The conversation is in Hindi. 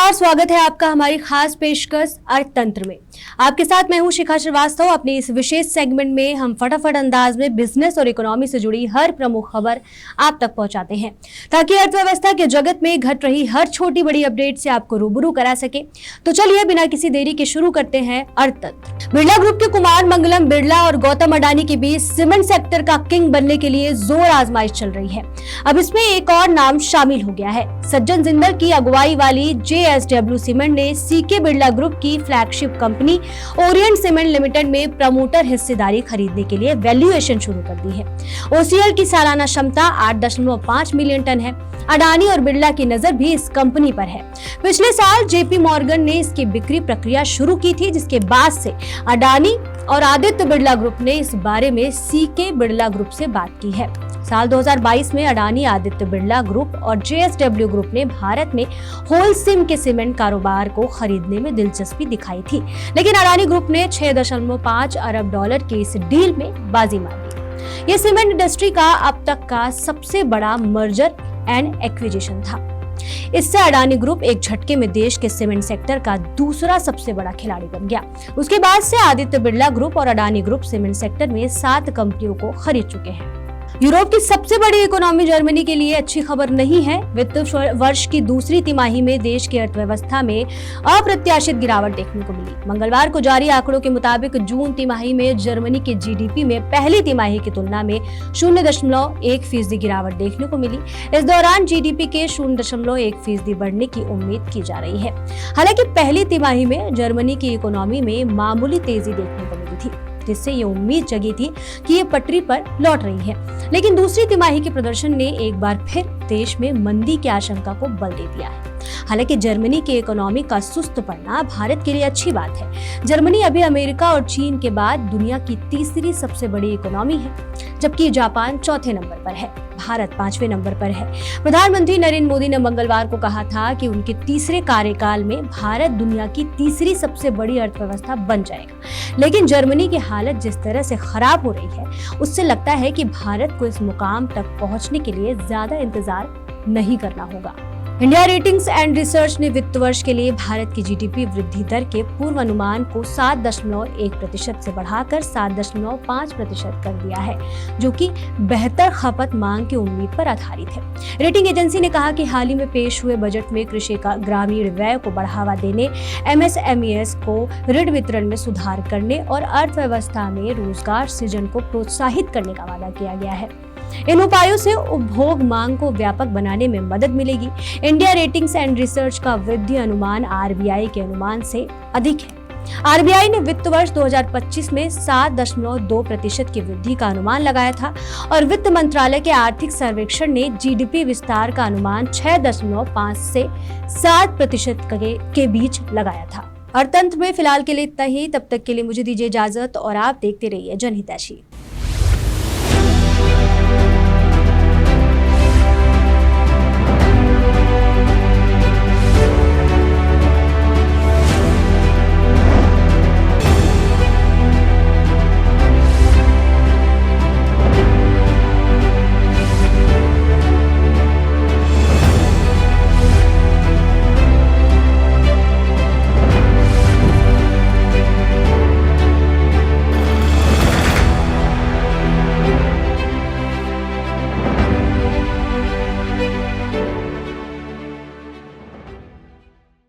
नमस्कार, स्वागत है आपका हमारी खास पेशकश अर्थतंत्र में। आपके साथ मैं हूं शिखा श्रीवास्तव। अपने इस विशेष सेगमेंट में हम फटाफट अंदाज में बिजनेस और इकोनॉमी से जुड़ी हर प्रमुख खबर आप तक पहुंचाते हैं, ताकि अर्थव्यवस्था के जगत में घट रही हर छोटी बड़ी अपडेट से आपको रूबरू करा सके। तो चलिए बिना किसी देरी के शुरू करते हैं अर्थतंत्र। बिरला ग्रुप के कुमार मंगलम बिरला और गौतम अडानी के बीच सीमेंट सेक्टर का किंग बनने के लिए जोर आजमाइश चल रही है। अब इसमें एक और नाम शामिल हो गया है। सज्जन जिंदल की अगुवाई वाली JSW सीमेंट ने सीके बिरला ग्रुप की flagship company Orient cement limited में प्रमोटर हिस्सेदारी खरीदने के लिए वैल्यूएशन शुरू कर दी है। OCL की सालाना क्षमता 8.5 मिलियन टन है। अडानी और बिरला की नजर भी इस कंपनी पर है। पिछले साल JP मॉर्गन ने इसकी बिक्री प्रक्रिया शुरू की थी, जिसके बाद से अडानी और आदित्य बिरला ग्रुप ने इस बारे में सीके बिरला ग्रुप से बात की है। साल 2022 में अडानी, आदित्य बिरला ग्रुप और JSW ग्रुप ने भारत में होलसेल के सीमेंट कारोबार को खरीदने में दिलचस्पी दिखाई थी, लेकिन अडानी ग्रुप ने 6.5 अरब डॉलर की इस डील में बाजी मार दी। ये सीमेंट इंडस्ट्री का अब तक का सबसे बड़ा मर्जर एंड एक्विजिशन था। इससे अडानी ग्रुप एक झटके में देश के सीमेंट सेक्टर का दूसरा सबसे बड़ा खिलाड़ी बन गया। उसके बाद से आदित्य बिरला ग्रुप और अडानी ग्रुप सीमेंट सेक्टर में 7 कंपनियों को खरीद चुके हैं। यूरोप की सबसे बड़ी इकोनॉमी जर्मनी के लिए अच्छी खबर नहीं है। वित्त वर्ष की दूसरी तिमाही में देश की अर्थव्यवस्था में अप्रत्याशित गिरावट देखने को मिली। मंगलवार को जारी आंकड़ों के मुताबिक जून तिमाही में जर्मनी के GDP में पहली तिमाही की तुलना में 0.1% गिरावट देखने को मिली। इस दौरान GDP के 0.1% बढ़ने की उम्मीद की जा रही है। हालांकि पहली तिमाही में जर्मनी की इकोनॉमी में मामूली तेजी देखने को मिली थी, जिससे ये उम्मीद जगी थी कि ये पटरी पर लौट रही है। लेकिन दूसरी तिमाही के प्रदर्शन ने एक बार फिर देश में मंदी की आशंका को बल दे दिया है। हालांकि जर्मनी की इकोनॉमी का सुस्त पड़ना भारत के लिए अच्छी बात है। जर्मनी अभी अमेरिका और चीन के बाद दुनिया की तीसरी सबसे बड़ी इकोनॉमी है, जबकि जापान चौथे नंबर पर है। भारत 5वें नंबर पर है। प्रधानमंत्री नरेंद्र मोदी ने मंगलवार को कहा था कि उनके तीसरे कार्यकाल में भारत दुनिया की तीसरी सबसे बड़ी अर्थव्यवस्था बन जाएगा। लेकिन जर्मनी की हालत जिस तरह से खराब हो रही है, उससे लगता है कि भारत को इस मुकाम तक पहुंचने के लिए ज्यादा इंतजार नहीं करना होगा। इंडिया रेटिंग्स एंड रिसर्च ने वित्त वर्ष के लिए भारत की GDP वृद्धि दर के पूर्वानुमान को 7.1% से बढ़ाकर 7.5% कर दिया है, जो कि बेहतर खपत मांग की उम्मीद पर आधारित है। रेटिंग एजेंसी ने कहा कि हाल ही में पेश हुए बजट में कृषि का ग्रामीण व्यय को बढ़ावा देने, MSMEs को ऋण वितरण में सुधार करने और अर्थव्यवस्था में रोजगार सृजन को प्रोत्साहित करने का वादा किया गया है। इन उपायों से उपभोग मांग को व्यापक बनाने में मदद मिलेगी। इंडिया रेटिंग्स एंड रिसर्च का वृद्धि अनुमान RBI के अनुमान से अधिक है। RBI ने वित्त वर्ष 2025 में 7.2% की वृद्धि का अनुमान लगाया था और वित्त मंत्रालय के आर्थिक सर्वेक्षण ने GDP विस्तार का अनुमान 6.5 से 7% के बीच लगाया था। अर्थतंत्र में फिलहाल के लिए इतना ही। तब तक के लिए मुझे दीजिए इजाजत और आप देखते रहिए जनहितैषी।